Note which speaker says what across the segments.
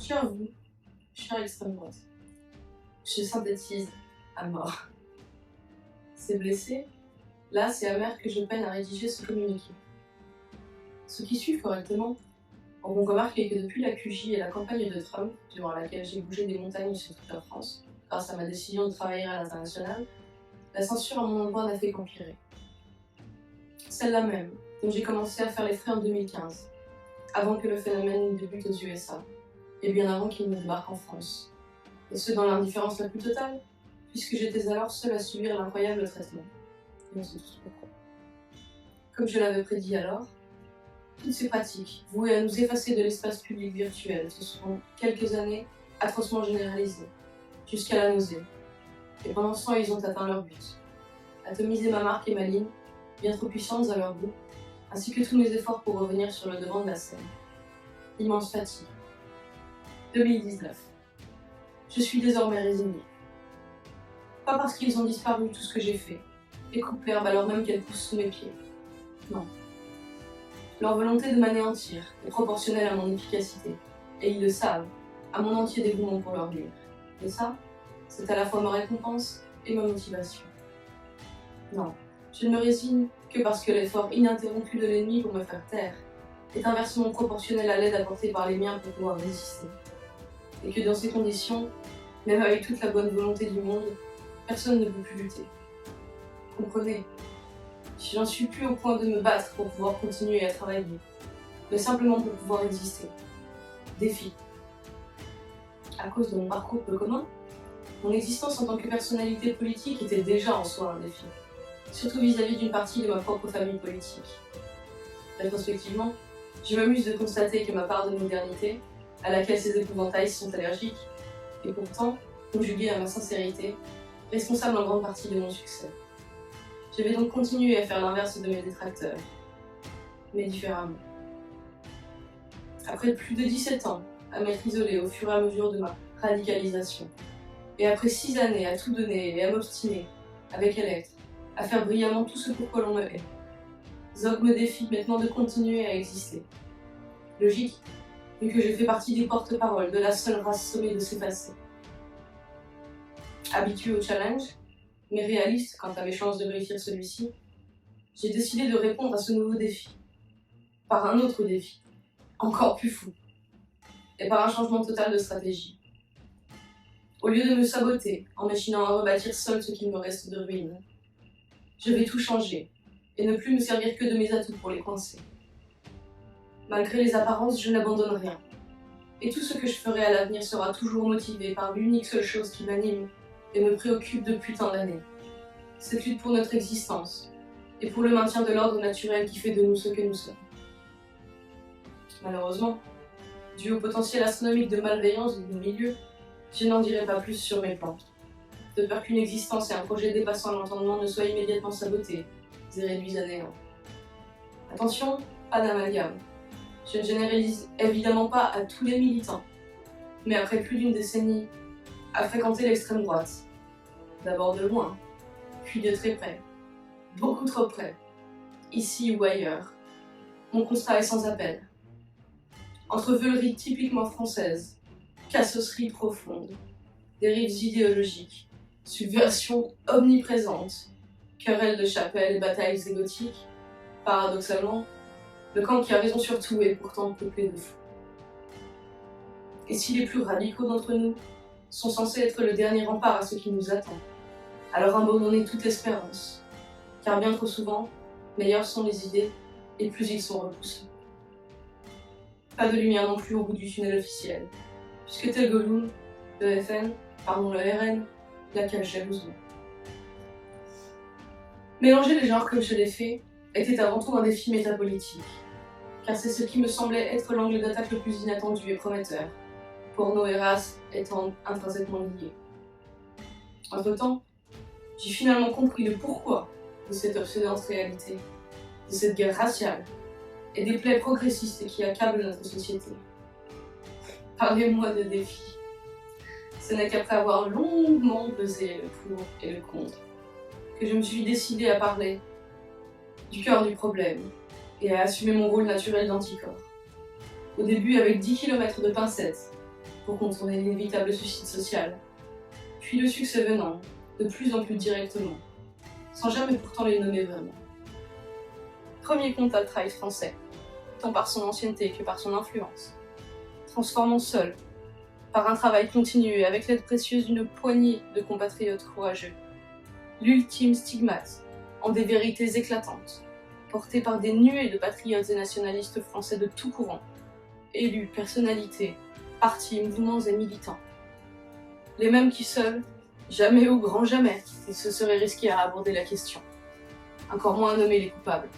Speaker 1: J'avoue, chère extrême droite. Je synthétise à mort. C'est blessé, là c'est amer que je peine à rédiger ce communiqué. Ceux qui suivent correctement auront remarqué que depuis la QJ et la campagne de Trump, durant laquelle j'ai bougé des montagnes sur toute la France, grâce à ma décision de travailler à l'international, la censure à mon endroit n'a fait qu'empirer. Celle-là même, dont j'ai commencé à faire les frais en 2015, avant que le phénomène ne débute aux USA, et bien avant qu'il ne débarque en France. Et ce dans l'indifférence la plus totale, puisque j'étais alors seule à subir l'incroyable traitement. Et on sait tous pourquoi. Comme je l'avais prédit alors, toutes ces pratiques, vouées à nous effacer de l'espace public virtuel, se sont quelques années atrocement généralisées, jusqu'à la nausée. Et pendant ce temps, ils ont atteint leur but. Atomiser ma marque et ma ligne, bien trop puissantes à leur goût, ainsi que tous mes efforts pour revenir sur le devant de la scène. Immense fatigue. 2019. Je suis désormais résignée. Pas parce qu'ils ont disparu tout ce que j'ai fait, et coupe l'herbe alors même qu'elle pousse sous mes pieds. Non. Leur volonté de m'anéantir est proportionnelle à mon efficacité, et ils le savent, à mon entier dévouement pour leur nuire. Et ça, c'est à la fois ma récompense et ma motivation. Non, je ne me résigne que parce que l'effort ininterrompu de l'ennemi pour me faire taire est inversement proportionnel à l'aide apportée par les miens pour pouvoir résister. Et que dans ces conditions, même avec toute la bonne volonté du monde, personne ne peut plus lutter. Comprenez, je n'en suis plus au point de me battre pour pouvoir continuer à travailler, mais simplement pour pouvoir exister. Défi. À cause de mon parcours peu commun, mon existence en tant que personnalité politique était déjà en soi un défi, surtout vis-à-vis d'une partie de ma propre famille politique. Rétrospectivement, je m'amuse de constater que ma part de modernité, à laquelle ces épouvantails sont allergiques, est pourtant, conjuguée à ma sincérité, responsable en grande partie de mon succès. Je vais donc continuer à faire l'inverse de mes détracteurs, mais différemment. Après plus de 17 ans à m'être isolée au fur et à mesure de ma radicalisation, et après 6 années à tout donner et à m'obstiner, avec Electre, à faire brillamment tout ce pourquoi l'on me hait, Zog me défie maintenant de continuer à exister. Logique, vu que je fais partie des porte-paroles de la seule race sommée de s'effacer. Habitué au challenge, mais réaliste quant à mes chances de réussir celui-ci, j'ai décidé de répondre à ce nouveau défi. Par un autre défi, encore plus fou, et par un changement total de stratégie. Au lieu de me saboter en m'échinant à rebâtir seul ce qu'il me reste de ruine, je vais tout changer et ne plus me servir que de mes atouts pour les coincer. Malgré les apparences, je n'abandonne rien. Et tout ce que je ferai à l'avenir sera toujours motivé par l'unique seule chose qui m'anime et me préoccupe depuis tant d'années. Cette lutte pour notre existence et pour le maintien de l'ordre naturel qui fait de nous ce que nous sommes. Malheureusement, dû au potentiel astronomique de malveillance de nos milieux, je n'en dirai pas plus sur mes plans, de peur qu'une existence et un projet dépassant l'entendement ne soient immédiatement sabotés et réduits à néant. Attention, pas d'amalgame. Je ne généralise évidemment pas à tous les militants, mais après plus d'une décennie à fréquenter l'extrême droite, d'abord de loin, puis de très près, beaucoup trop près, ici ou ailleurs, mon constat est sans appel. Entre veuleries typiquement françaises, cassosseries profondes, dérives idéologiques, subversions omniprésentes, querelles de chapelle et batailles égotiques, paradoxalement, le camp qui a raison sur tout est pourtant peuplé de fous. Et si les plus radicaux d'entre nous sont censés être le dernier rempart à ce qui nous attend, alors abandonnez toute espérance, car bien trop souvent, meilleures sont les idées et plus ils sont repoussés. Pas de lumière non plus au bout du tunnel officiel, puisque tel Gollum, le RN, la cache jalousement. Mélanger les genres comme je l'ai fait était avant tout un défi métapolitique, car c'est ce qui me semblait être l'angle d'attaque le plus inattendu et prometteur, porno et race étant intrinsèquement liés. Entre-temps, j'ai finalement compris le pourquoi de cette obsédante réalité, de cette guerre raciale et des plaies progressistes qui accablent notre société. Parlez-moi de défis. Ce n'est qu'après avoir longuement pesé le pour et le contre que je me suis décidée à parler du cœur du problème et à assumer mon rôle naturel d'anticorps. Au début avec 10 km de pincettes, pour contourner l'inévitable suicide social. Puis le succès venant, de plus en plus directement, sans jamais pourtant les nommer vraiment. Premier compte alt-right français, tant par son ancienneté que par son influence, transformant seul, par un travail continu et avec l'aide précieuse d'une poignée de compatriotes courageux, l'ultime stigmate en des vérités éclatantes, portées par des nuées de patriotes et nationalistes français de tout courant, élus, personnalités, partis, mouvements et militants. Les mêmes qui seuls, jamais au grand jamais, ils se seraient risqués à aborder la question, encore moins à nommer les coupables.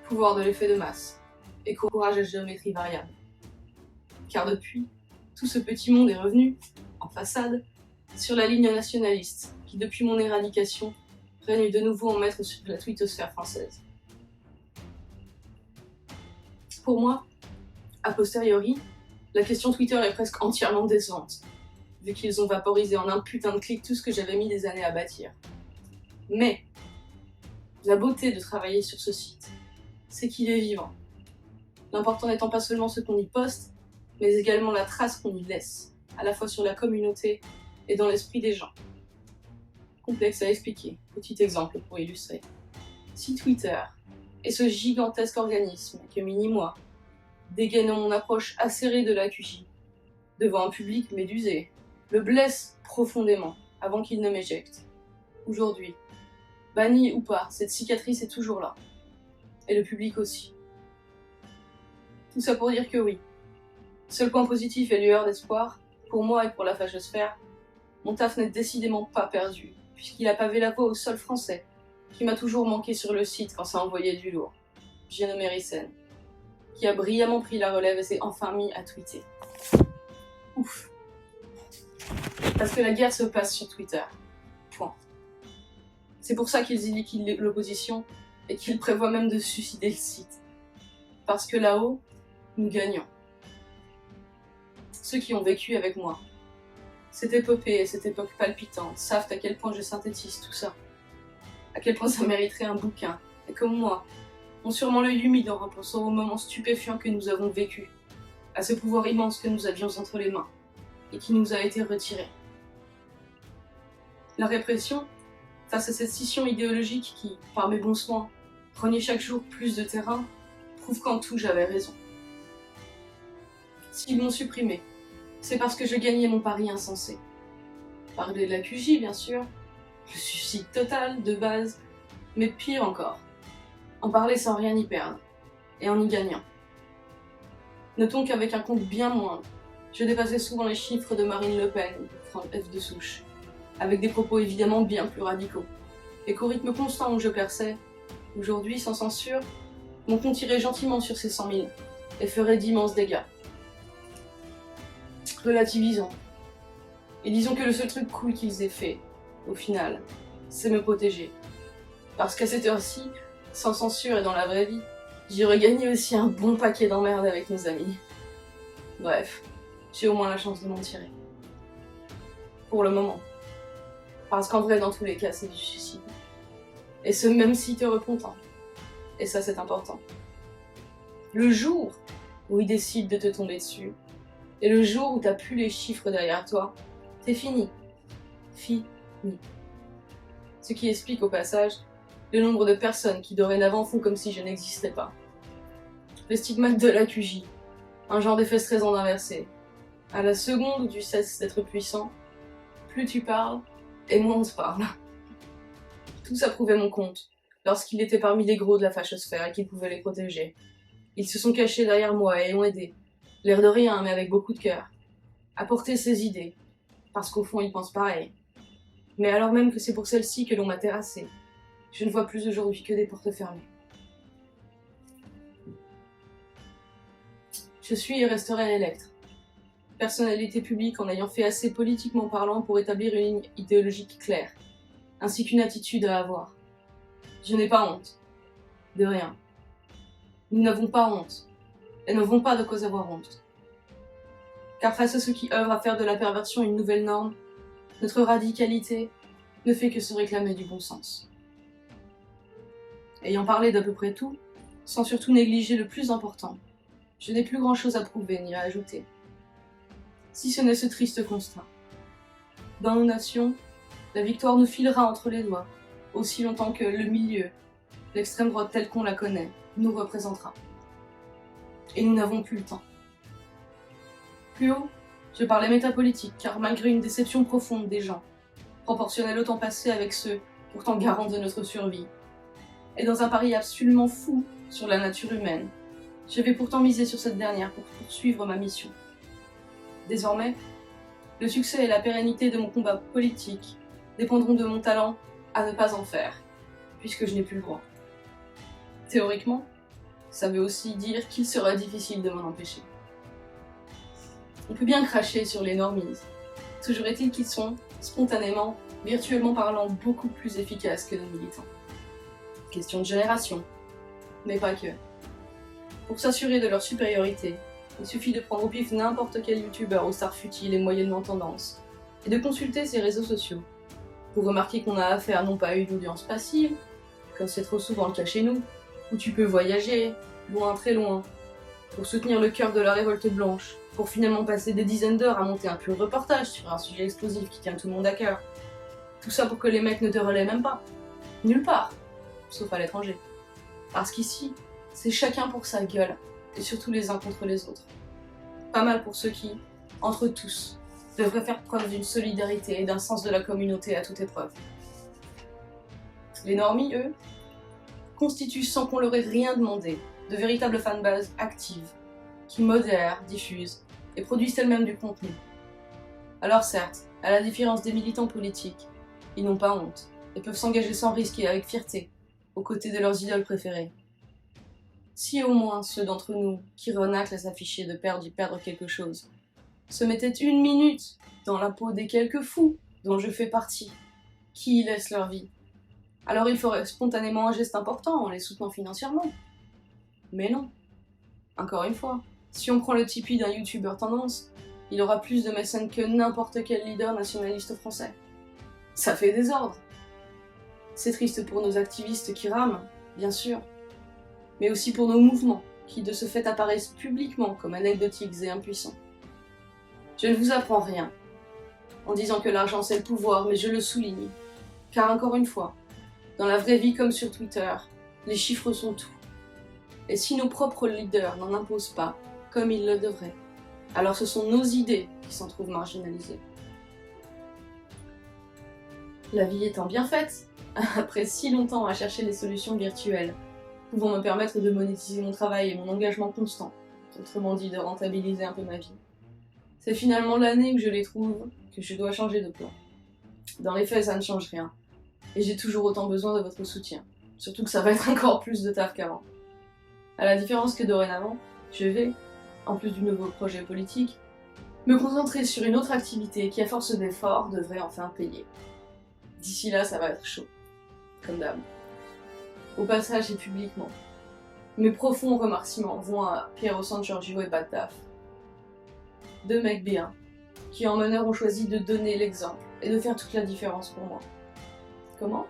Speaker 1: Pouvoir de l'effet de masse, et courage à géométrie variable. Car depuis, tout ce petit monde est revenu, en façade, sur la ligne nationaliste, qui depuis mon éradication, règne de nouveau en maître sur la twittosphère française. Pour moi, a posteriori, la question Twitter est presque entièrement décevante, vu qu'ils ont vaporisé en un putain de clic tout ce que j'avais mis des années à bâtir. Mais, la beauté de travailler sur ce site, c'est qu'il est vivant. L'important n'étant pas seulement ce qu'on y poste, mais également la trace qu'on y laisse, à la fois sur la communauté et dans l'esprit des gens. Complexe à expliquer, petit exemple pour illustrer. Si Twitter est ce gigantesque organisme que mini-moi, dégainant mon approche acérée de la QJ, devant un public médusé, le blesse profondément avant qu'il ne m'éjecte. Aujourd'hui, banni ou pas, cette cicatrice est toujours là. Et le public aussi. Tout ça pour dire que oui. Seul point positif et lueur d'espoir, pour moi et pour la fachosphère, mon taf n'est décidément pas perdu, puisqu'il a pavé la voie au sol français, qui m'a toujours manqué sur le site quand ça envoyait du lourd. J'ai nommé Rissen, qui a brillamment pris la relève et s'est enfin mis à tweeter. Ouf. Parce que la guerre se passe sur Twitter. Point. C'est pour ça qu'ils y liquident l'opposition et qu'ils prévoient même de suicider le site. Parce que là-haut, nous gagnons. Ceux qui ont vécu avec moi, cette épopée et cette époque palpitante savent à quel point je synthétise tout ça. À quel point ça mériterait un bouquin. Et comme moi, ont sûrement l'œil humide en repensant aux moments stupéfiants que nous avons vécus, à ce pouvoir immense que nous avions entre les mains et qui nous a été retiré. La répression, face à cette scission idéologique qui, par mes bons soins, prenait chaque jour plus de terrain, prouve qu'en tout j'avais raison. S'ils m'ont supprimé, c'est parce que je gagnais mon pari insensé. Parler de la QJ, bien sûr, le suicide total, de base, mais pire encore, en parler sans rien y perdre, et en y gagnant. Notons qu'avec un compte bien moindre, je dépassais souvent les chiffres de Marine Le Pen ou de Franck F. de Souche, avec des propos évidemment bien plus radicaux, et qu'au rythme constant où je perçais, aujourd'hui, sans censure, mon compte irait gentiment sur ces 100 000, et ferait d'immenses dégâts. Relativisons. Et disons que le seul truc cool qu'ils aient fait, au final, c'est me protéger. Parce qu'à cette heure-ci, sans censure et dans la vraie vie, j'y aurais gagné aussi un bon paquet d'emmerdes avec nos amis. Bref, j'ai au moins la chance de m'en tirer. Pour le moment. Parce qu'en vrai, dans tous les cas, c'est du suicide. Et ce, même si t'es repentant. Et ça, c'est important. Le jour où ils décident de te tomber dessus, et le jour où t'as plus les chiffres derrière toi, t'es fini. Fini. Ce qui explique au passage le nombre de personnes qui dorénavant font comme si je n'existais pas. Le stigmate de la QJ, un genre d'effet stressant inversé. À la seconde où tu cesses d'être puissant, plus tu parles, et moins on te parle. Tout ça prouvait mon compte, lorsqu'il était parmi les gros de la fachosphère et qu'il pouvait les protéger. Ils se sont cachés derrière moi et ont aidé, l'air de rien mais avec beaucoup de cœur, à porter ses idées, parce qu'au fond ils pensent pareil. Mais alors même que c'est pour celle-ci que l'on m'a terrassée, je ne vois plus aujourd'hui que des portes fermées. Je suis et resterai Electre, personnalité publique en ayant fait assez politiquement parlant pour établir une ligne idéologique claire, ainsi qu'une attitude à avoir. Je n'ai pas honte. De rien. Nous n'avons pas honte, et n'avons pas de quoi avoir honte. Car face à ceux qui œuvrent à faire de la perversion une nouvelle norme, notre radicalité ne fait que se réclamer du bon sens. Ayant parlé d'à peu près tout, sans surtout négliger le plus important, je n'ai plus grand-chose à prouver ni à ajouter. si ce n'est ce triste constat. Dans nos nations, la victoire nous filera entre les doigts, aussi longtemps que le milieu, l'extrême droite telle qu'on la connaît, nous représentera. Et nous n'avons plus le temps. Plus haut, je parlais métapolitique, car malgré une déception profonde des gens, proportionnelle au temps passé avec ceux pourtant garants de notre survie, et dans un pari absolument fou sur la nature humaine, je vais pourtant miser sur cette dernière pour poursuivre ma mission. Désormais, le succès et la pérennité de mon combat politique dépendront de mon talent à ne pas en faire, puisque je n'ai plus le droit. Théoriquement, ça veut aussi dire qu'il sera difficile de m'en empêcher. On peut bien cracher sur les normies, toujours est-il qu'ils sont, spontanément, virtuellement parlant, beaucoup plus efficaces que nos militants. Question de génération, mais pas que. Pour s'assurer de leur supériorité, il suffit de prendre au pif n'importe quel youtubeur aux stars futiles et moyennement tendance, et de consulter ses réseaux sociaux, pour remarquer qu'on a affaire non pas à une audience passive, comme c'est trop souvent le cas chez nous, où tu peux voyager, loin, très loin, pour soutenir le cœur de la révolte blanche, pour finalement passer des dizaines d'heures à monter un pur reportage sur un sujet explosif qui tient tout le monde à cœur. Tout ça pour que les mecs ne te relaient même pas. Nulle part, sauf à l'étranger. Parce qu'ici, c'est chacun pour sa gueule, et surtout les uns contre les autres. Pas mal pour ceux qui, entre tous, devraient faire preuve d'une solidarité et d'un sens de la communauté à toute épreuve. Les normies, eux, constituent sans qu'on leur ait rien demandé, de véritables fanbases actives, qui modèrent, diffusent et produisent elles-mêmes du contenu. Alors certes, à la différence des militants politiques, ils n'ont pas honte et peuvent s'engager sans risque et avec fierté, aux côtés de leurs idoles préférées. Si au moins ceux d'entre nous qui renaclent à s'afficher de perdre y perdre quelque chose se mettaient une minute dans la peau des quelques fous dont je fais partie, qui y laissent leur vie, alors ils feraient spontanément un geste important en les soutenant financièrement. Mais non. Encore une fois, si on prend le Tipeee d'un youtubeur tendance, il aura plus de mécènes que n'importe quel leader nationaliste français. Ça fait désordre. C'est triste pour nos activistes qui rament, bien sûr, mais aussi pour nos mouvements, qui de ce fait apparaissent publiquement comme anecdotiques et impuissants. Je ne vous apprends rien, en disant que l'argent c'est le pouvoir, mais je le souligne, car encore une fois, dans la vraie vie comme sur Twitter, les chiffres sont tout. Et si nos propres leaders n'en imposent pas, comme ils le devraient, alors ce sont nos idées qui s'en trouvent marginalisées. La vie étant bien faite, après si longtemps à chercher des solutions virtuelles, pouvant me permettre de monétiser mon travail et mon engagement constant, autrement dit de rentabiliser un peu ma vie. C'est finalement l'année où je les trouve que je dois changer de plan. Dans les faits, ça ne change rien, et j'ai toujours autant besoin de votre soutien, surtout que ça va être encore plus de taf qu'avant. À la différence que dorénavant, je vais, en plus du nouveau projet politique, me concentrer sur une autre activité qui, à force d'efforts, devrait enfin payer. D'ici là, ça va être chaud, comme d'hab. Au passage et publiquement, mes profonds remerciements vont à Piero San Giorgio et Bad Daf. Deux mecs bien, qui en meneur ont choisi de donner l'exemple et de faire toute la différence pour moi. Comment ?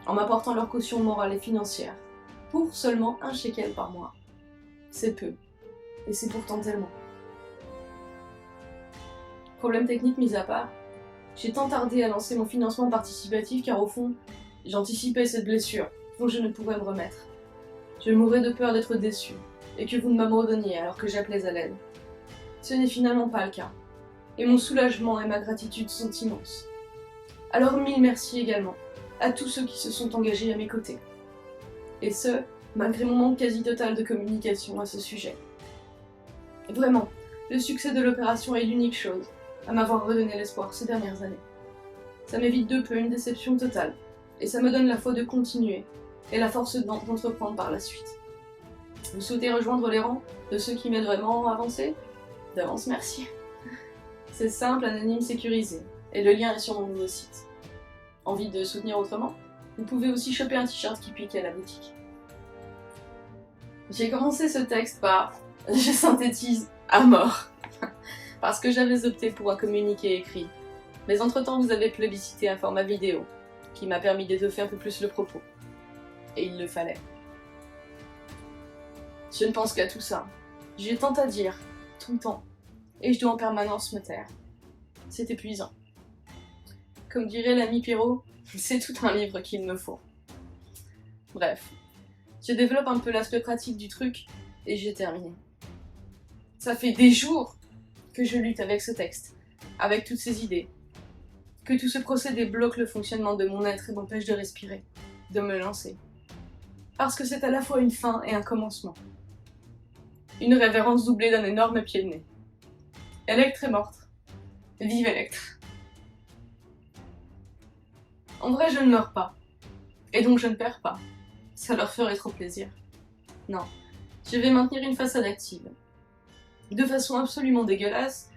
Speaker 1: En m'apportant leur caution morale et financière, pour seulement 1 shekel par mois. C'est peu, et c'est pourtant tellement. Problème technique mis à part, j'ai tant tardé à lancer mon financement participatif car au fond, j'anticipais cette blessure dont je ne pourrais me remettre. Je mourais de peur d'être déçu, et que vous ne m'abandonniez alors que j'appelais à l'aide. Ce n'est finalement pas le cas, et mon soulagement et ma gratitude sont immenses. Alors 1000 merci également à tous ceux qui se sont engagés à mes côtés. Et ce, malgré mon manque quasi total de communication à ce sujet. Vraiment, le succès de l'opération est l'unique chose à m'avoir redonné l'espoir ces dernières années. Ça m'évite de peu une déception totale, et ça me donne la foi de continuer, et la force d'entreprendre par la suite. Vous souhaitez rejoindre les rangs de ceux qui m'aident vraiment à avancer ? D'avance merci. C'est simple, anonyme, sécurisé, et le lien est sur mon nouveau site. Envie de soutenir autrement ? Vous pouvez aussi choper un t-shirt qui pique à la boutique. J'ai commencé ce texte par « Je synthétise à mort » parce que j'avais opté pour un communiqué écrit. Mais entre-temps, vous avez plébiscité un format vidéo qui m'a permis d'étoffer un peu plus le propos. Et il le fallait. Je ne pense qu'à tout ça. J'ai tant à dire, tout le temps. et je dois en permanence me taire. C'est épuisant. Comme dirait l'ami Pierrot, c'est tout un livre qu'il me faut. Bref, je développe un peu l'aspect pratique du truc et j'ai terminé. Ça fait des jours que je lutte avec ce texte, avec toutes ces idées, que tout ce procédé bloque le fonctionnement de mon être et m'empêche de respirer, de me lancer. Parce que c'est à la fois une fin et un commencement. Une révérence doublée d'un énorme pied de nez. Electre est morte. Vive Electre. En vrai, je ne meurs pas. Et donc je ne perds pas. Ça leur ferait trop plaisir. Non, je vais maintenir une façade active. De façon absolument dégueulasse,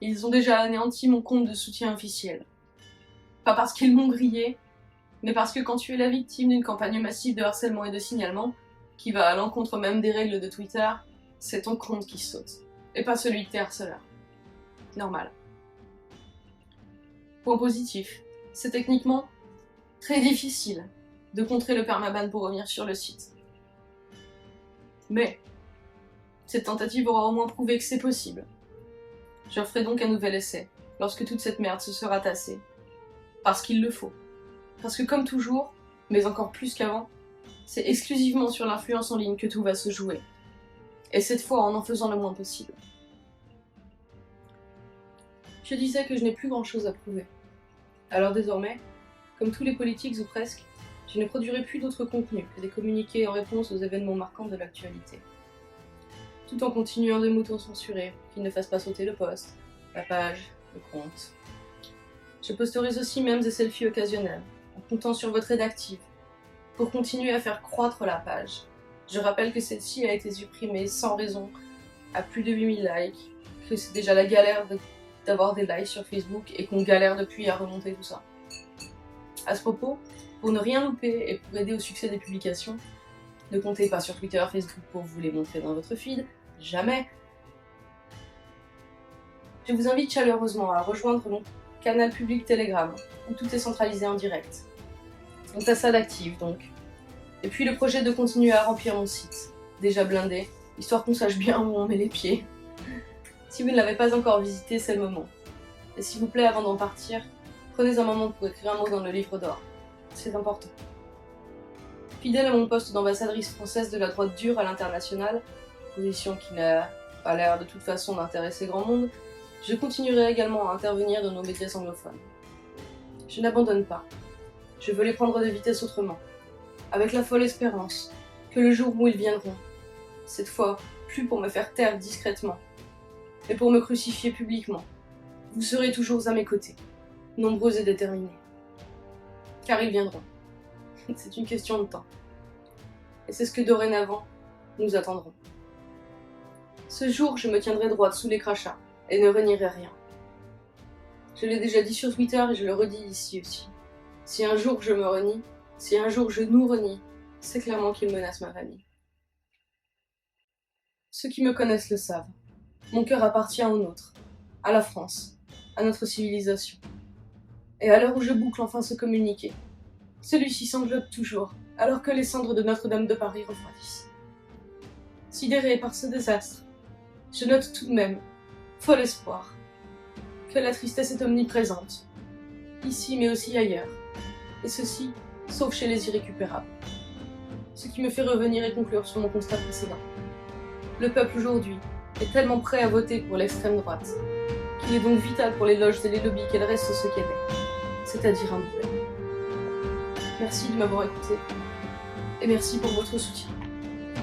Speaker 1: ils ont déjà anéanti mon compte de soutien officiel. Pas parce qu'ils m'ont grillé, mais parce que quand tu es la victime d'une campagne massive de harcèlement et de signalement, qui va à l'encontre même des règles de Twitter, c'est ton compte qui saute, et pas celui de tes harceleurs. Normal. Point positif, c'est techniquement très difficile de contrer le permaban pour revenir sur le site. Mais cette tentative aura au moins prouvé que c'est possible. Je ferai donc un nouvel essai, lorsque toute cette merde se sera tassée. Parce qu'il le faut. Parce que comme toujours, mais encore plus qu'avant, c'est exclusivement sur l'influence en ligne que tout va se jouer. Et cette fois en faisant le moins possible. Je disais que je n'ai plus grand chose à prouver. Alors désormais, comme tous les politiques ou presque, je ne produirai plus d'autres contenus que des communiqués en réponse aux événements marquants de l'actualité. Tout en continuant de m'auto-censurer, qu'ils ne fassent pas sauter le post, la page, le compte. Je posterai aussi memes et selfies occasionnels, en comptant sur votre aide active, pour continuer à faire croître la page. Je rappelle que celle-ci a été supprimée sans raison, à plus de 8000 likes, que c'est déjà la galère d'avoir des likes sur Facebook et qu'on galère depuis à remonter tout ça. À ce propos, pour ne rien louper et pour aider au succès des publications, ne comptez pas sur Twitter, Facebook pour vous les montrer dans votre feed, jamais. Je vous invite chaleureusement à rejoindre mon canal public Telegram, où tout est centralisé en direct. On tasse d'active donc. Et puis le projet de continuer à remplir mon site, déjà blindé, histoire qu'on sache bien où on met les pieds. Si vous ne l'avez pas encore visité, c'est le moment. Et s'il vous plaît, avant d'en partir, prenez un moment pour écrire un mot dans le livre d'or. C'est important. Fidèle à mon poste d'ambassadrice française de la droite dure à l'international, position qui n'a pas l'air de toute façon d'intéresser grand monde, je continuerai également à intervenir dans nos médias anglophones. Je n'abandonne pas. Je veux les prendre de vitesse autrement, avec la folle espérance que le jour où ils viendront, cette fois plus pour me faire taire discrètement, mais pour me crucifier publiquement, vous serez toujours à mes côtés, nombreux et déterminés. Car ils viendront. C'est une question de temps. Et c'est ce que dorénavant, nous attendrons. Ce jour, je me tiendrai droite sous les crachats et ne renierai rien. Je l'ai déjà dit sur Twitter et je le redis ici aussi. Si un jour je me renie, si un jour je nous renie, c'est clairement qu'il menace ma famille. Ceux qui me connaissent le savent. Mon cœur appartient aux nôtres, à la France, à notre civilisation. Et à l'heure où je boucle enfin ce communiqué, celui-ci s'englobe toujours, alors que les cendres de Notre-Dame de Paris refroidissent. Sidéré par ce désastre, je note tout de même, fol espoir, que la tristesse est omniprésente, ici mais aussi ailleurs, et ceci, sauf chez les irrécupérables. Ce qui me fait revenir et conclure sur mon constat précédent. Le peuple aujourd'hui est tellement prêt à voter pour l'extrême droite, qu'il est donc vital pour les loges et les lobbies qu'elle reste ce qu'elle est, c'est-à-dire un boulet. Merci de m'avoir écouté, et merci pour votre soutien.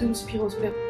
Speaker 1: Dum Spiro Spero.